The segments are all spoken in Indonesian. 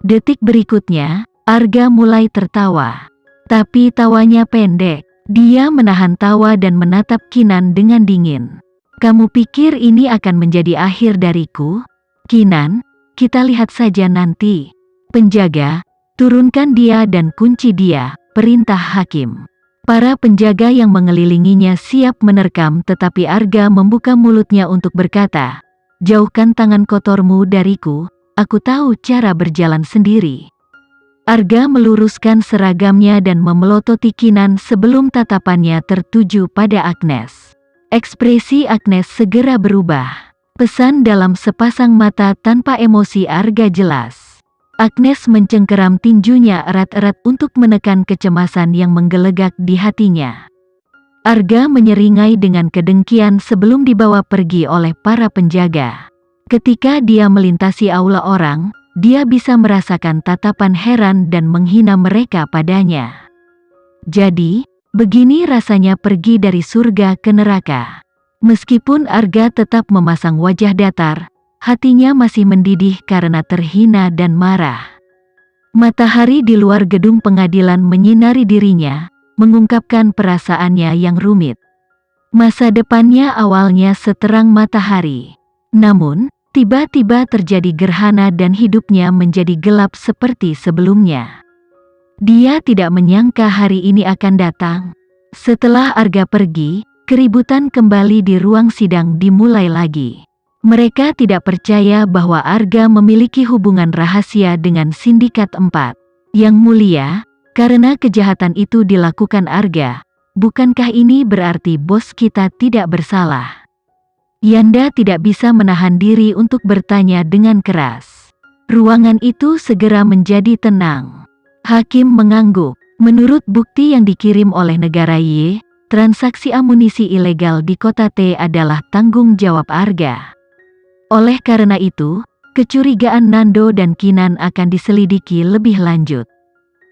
Detik berikutnya, Arga mulai tertawa. Tapi tawanya pendek. Dia menahan tawa dan menatap Kinan dengan dingin. Kamu pikir ini akan menjadi akhir dariku? Kinan, kita lihat saja nanti. Penjaga, turunkan dia dan kunci dia, perintah hakim. Para penjaga yang mengelilinginya siap menerkam, tetapi Arga membuka mulutnya untuk berkata, "Jauhkan tangan kotormu dariku, aku tahu cara berjalan sendiri." Arga meluruskan seragamnya dan memelototi Kinan sebelum tatapannya tertuju pada Agnes. Ekspresi Agnes segera berubah. Pesan dalam sepasang mata tanpa emosi Arga jelas. Agnes mencengkeram tinjunya erat-erat untuk menekan kecemasan yang menggelegak di hatinya. Arga menyeringai dengan kedengkian sebelum dibawa pergi oleh para penjaga. Ketika dia melintasi aula orang, dia bisa merasakan tatapan heran dan menghina mereka padanya. Jadi, begini rasanya pergi dari surga ke neraka. Meskipun Arga tetap memasang wajah datar, hatinya masih mendidih karena terhina dan marah. Matahari di luar gedung pengadilan menyinari dirinya, mengungkapkan perasaannya yang rumit. Masa depannya awalnya seterang matahari. Namun, tiba-tiba terjadi gerhana dan hidupnya menjadi gelap seperti sebelumnya. Dia tidak menyangka hari ini akan datang. Setelah Arga pergi, keributan kembali di ruang sidang dimulai lagi. Mereka tidak percaya bahwa Arga memiliki hubungan rahasia dengan Sindikat 4. Yang mulia, karena kejahatan itu dilakukan Arga, bukankah ini berarti bos kita tidak bersalah? Yanda tidak bisa menahan diri untuk bertanya dengan keras. Ruangan itu segera menjadi tenang. Hakim mengangguk. Menurut bukti yang dikirim oleh negara Y, transaksi amunisi ilegal di kota T adalah tanggung jawab Arga. Oleh karena itu, kecurigaan Nando dan Kinan akan diselidiki lebih lanjut.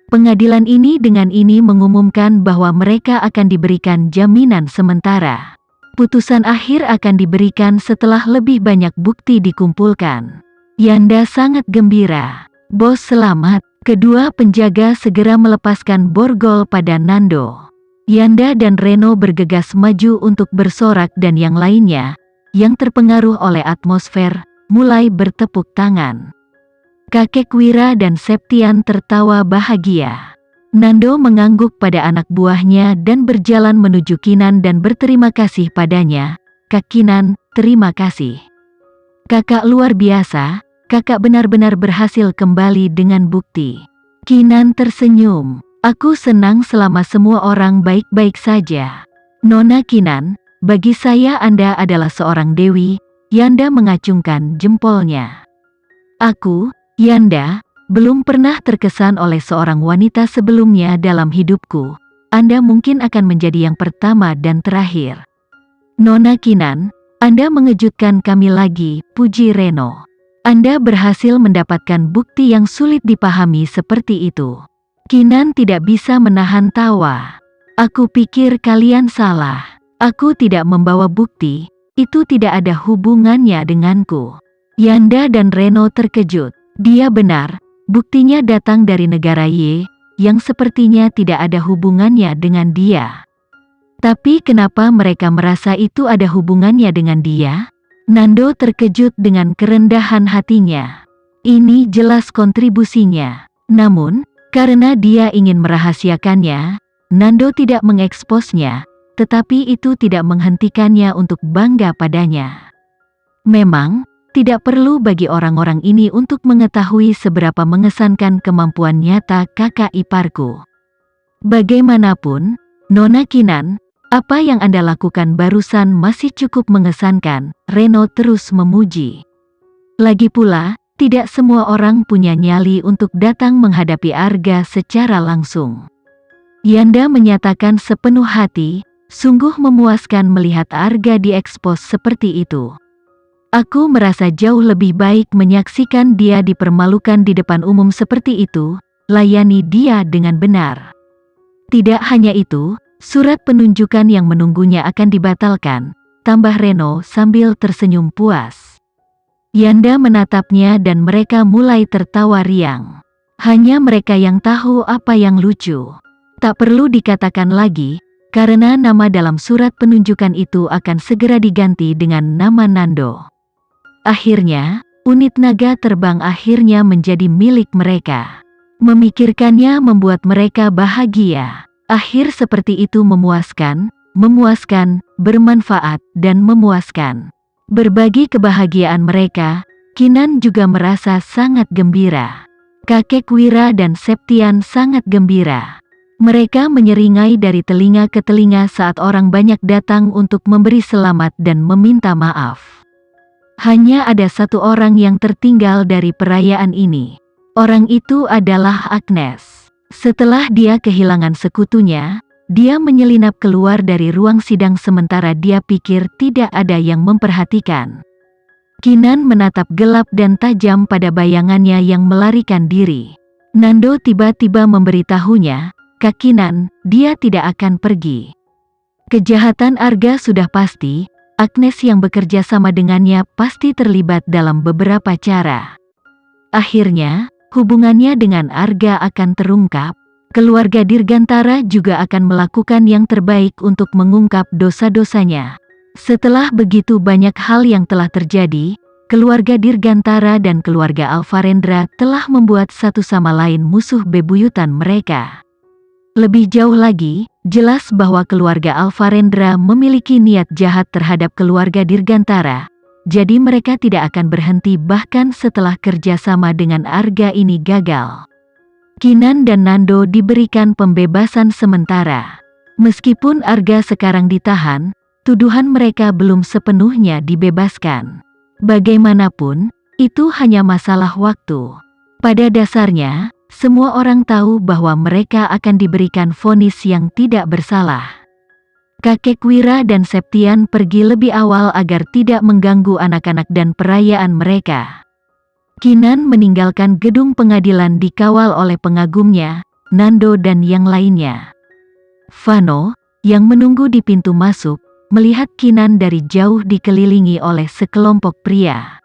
Pengadilan ini dengan ini mengumumkan bahwa mereka akan diberikan jaminan sementara. Putusan akhir akan diberikan setelah lebih banyak bukti dikumpulkan. Yanda sangat gembira. Bos selamat. Kedua penjaga segera melepaskan borgol pada Nando. Yanda dan Reno bergegas maju untuk bersorak dan yang lainnya, yang terpengaruh oleh atmosfer, mulai bertepuk tangan. Kakek Wira dan Septian tertawa bahagia. Nando mengangguk pada anak buahnya dan berjalan menuju Kinan dan berterima kasih padanya. "Kak Kinan, terima kasih. Kakak luar biasa, kakak benar-benar berhasil kembali dengan bukti." Kinan tersenyum. "Aku senang selama semua orang baik-baik saja. Nona Kinan, bagi saya Anda adalah seorang dewi." Yanda mengacungkan jempolnya. "Aku, Yanda, belum pernah terkesan oleh seorang wanita sebelumnya dalam hidupku. Anda mungkin akan menjadi yang pertama dan terakhir." "Nona Kinan, Anda mengejutkan kami lagi," puji Reno. "Anda berhasil mendapatkan bukti yang sulit dipahami seperti itu." Kinan tidak bisa menahan tawa. "Aku pikir kalian salah. Aku tidak membawa bukti, itu tidak ada hubungannya denganku." Yanda dan Reno terkejut. Dia benar. Buktinya datang dari negara Y, yang sepertinya tidak ada hubungannya dengan dia. Tapi kenapa mereka merasa itu ada hubungannya dengan dia? Nando terkejut dengan kerendahan hatinya. Ini jelas kontribusinya. Namun, karena dia ingin merahasiakannya, Nando tidak mengeksposnya, tetapi itu tidak menghentikannya untuk bangga padanya. Memang, tidak perlu bagi orang-orang ini untuk mengetahui seberapa mengesankan kemampuan nyata kakak iparku. Bagaimanapun, Nona Kinan, apa yang Anda lakukan barusan masih cukup mengesankan, Reno terus memuji. Lagi pula, tidak semua orang punya nyali untuk datang menghadapi Arga secara langsung. Yanda menyatakan sepenuh hati, sungguh memuaskan melihat Arga diekspos seperti itu. "Aku merasa jauh lebih baik menyaksikan dia dipermalukan di depan umum seperti itu, layani dia dengan benar." Tidak hanya itu, surat penunjukan yang menunggunya akan dibatalkan, tambah Reno sambil tersenyum puas. Yanda menatapnya dan mereka mulai tertawa riang. Hanya mereka yang tahu apa yang lucu. Tak perlu dikatakan lagi, karena nama dalam surat penunjukan itu akan segera diganti dengan nama Nando. Akhirnya, unit naga terbang akhirnya menjadi milik mereka. Memikirkannya membuat mereka bahagia. Akhir seperti itu memuaskan, bermanfaat, dan memuaskan. Berbagi kebahagiaan mereka, Kinan juga merasa sangat gembira. Kakek Wira dan Septian sangat gembira. Mereka menyeringai dari telinga ke telinga saat orang banyak datang untuk memberi selamat dan meminta maaf. Hanya ada satu orang yang tertinggal dari perayaan ini. Orang itu adalah Agnes. Setelah dia kehilangan sekutunya, dia menyelinap keluar dari ruang sidang sementara dia pikir tidak ada yang memperhatikan. Kinan menatap gelap dan tajam pada bayangannya yang melarikan diri. Nando tiba-tiba memberitahunya, "Kak Kinan, dia tidak akan pergi." Kejahatan Arga sudah pasti, Agnes yang bekerja sama dengannya pasti terlibat dalam beberapa cara. Akhirnya, hubungannya dengan Arga akan terungkap. Keluarga Dirgantara juga akan melakukan yang terbaik untuk mengungkap dosa-dosanya. Setelah begitu banyak hal yang telah terjadi, keluarga Dirgantara dan keluarga Alvarendra telah membuat satu sama lain musuh bebuyutan mereka. Lebih jauh lagi, jelas bahwa keluarga Alvarendra memiliki niat jahat terhadap keluarga Dirgantara, jadi mereka tidak akan berhenti bahkan setelah kerjasama dengan Arga ini gagal. Kinan dan Nando diberikan pembebasan sementara. Meskipun Arga sekarang ditahan, tuduhan mereka belum sepenuhnya dibebaskan. Bagaimanapun, itu hanya masalah waktu. Pada dasarnya, semua orang tahu bahwa mereka akan diberikan vonis yang tidak bersalah. Kakek Wira dan Septian pergi lebih awal agar tidak mengganggu anak-anak dan perayaan mereka. Kinan meninggalkan gedung pengadilan dikawal oleh pengagumnya, Nando dan yang lainnya. Vano, yang menunggu di pintu masuk, melihat Kinan dari jauh dikelilingi oleh sekelompok pria.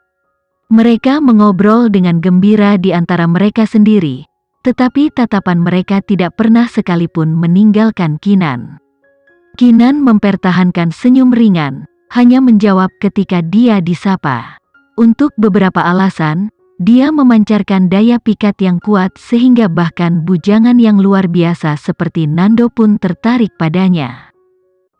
Mereka mengobrol dengan gembira di antara mereka sendiri, tetapi tatapan mereka tidak pernah sekalipun meninggalkan Kinan. Kinan mempertahankan senyum ringan, hanya menjawab ketika dia disapa. Untuk beberapa alasan, dia memancarkan daya pikat yang kuat sehingga bahkan bujangan yang luar biasa seperti Nando pun tertarik padanya.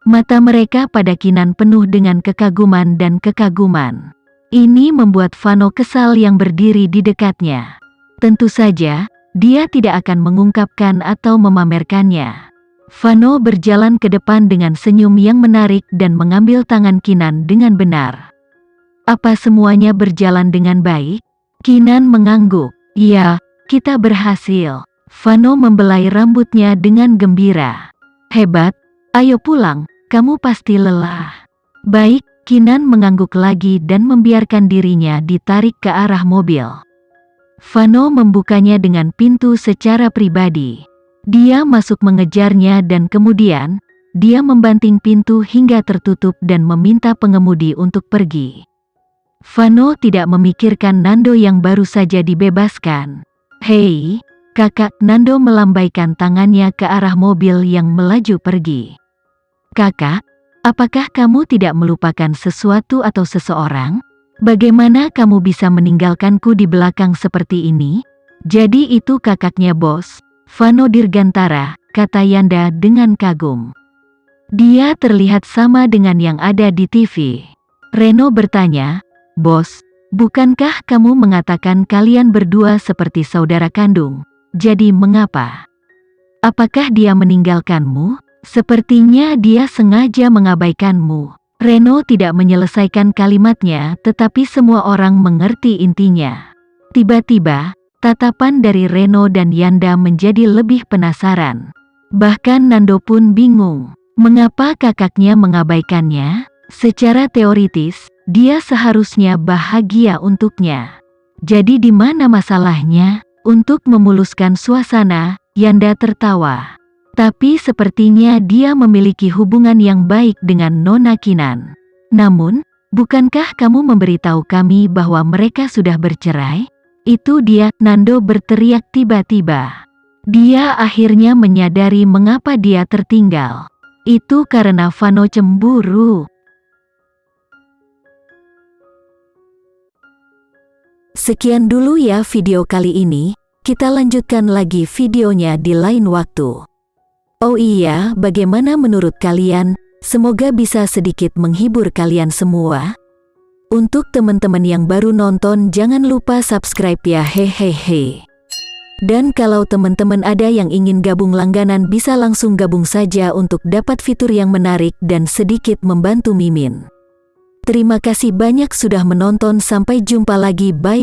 Mata mereka pada Kinan penuh dengan kekaguman dan kekaguman. Ini membuat Vano kesal yang berdiri di dekatnya. Tentu saja, dia tidak akan mengungkapkan atau memamerkannya. Vano berjalan ke depan dengan senyum yang menarik dan mengambil tangan Kinan dengan benar. "Apa semuanya berjalan dengan baik?" Kinan mengangguk. "Iya, kita berhasil." Vano membelai rambutnya dengan gembira. "Hebat, ayo pulang, kamu pasti lelah." "Baik." Kinan mengangguk lagi dan membiarkan dirinya ditarik ke arah mobil. Vano membukanya dengan pintu secara pribadi. Dia masuk mengejarnya dan kemudian, dia membanting pintu hingga tertutup dan meminta pengemudi untuk pergi. Vano tidak memikirkan Nando yang baru saja dibebaskan. "Hei, kakak." Nando melambaikan tangannya ke arah mobil yang melaju pergi. "Kakak, apakah kamu tidak melupakan sesuatu atau seseorang? Bagaimana kamu bisa meninggalkanku di belakang seperti ini?" "Jadi itu kakaknya bos, Vano Dirgantara," kata Yanda dengan kagum. "Dia terlihat sama dengan yang ada di TV." Reno bertanya, "Bos, bukankah kamu mengatakan kalian berdua seperti saudara kandung? Jadi mengapa? Apakah dia meninggalkanmu? Sepertinya dia sengaja mengabaikanmu." Reno tidak menyelesaikan kalimatnya tetapi semua orang mengerti intinya. Tiba-tiba, tatapan dari Reno dan Yanda menjadi lebih penasaran. Bahkan Nando pun bingung. Mengapa kakaknya mengabaikannya? Secara teoritis, dia seharusnya bahagia untuknya. Jadi di mana masalahnya? Untuk memuluskan suasana, Yanda tertawa. Tapi sepertinya dia memiliki hubungan yang baik dengan Nona Kinan. Namun, Bukankah kamu memberitahu kami bahwa mereka sudah bercerai? Itu dia, Nando berteriak tiba-tiba. Dia akhirnya menyadari mengapa dia tertinggal. Itu karena Vano cemburu. Sekian dulu ya video kali ini, kita lanjutkan lagi videonya di lain waktu. Oh iya, bagaimana menurut kalian? Semoga bisa sedikit menghibur kalian semua. Untuk teman-teman yang baru nonton, jangan lupa subscribe ya, hehehe. Dan kalau teman-teman ada yang ingin gabung langganan, bisa langsung gabung saja untuk dapat fitur yang menarik dan sedikit membantu Mimin. Terima kasih banyak sudah menonton, sampai jumpa lagi, bye.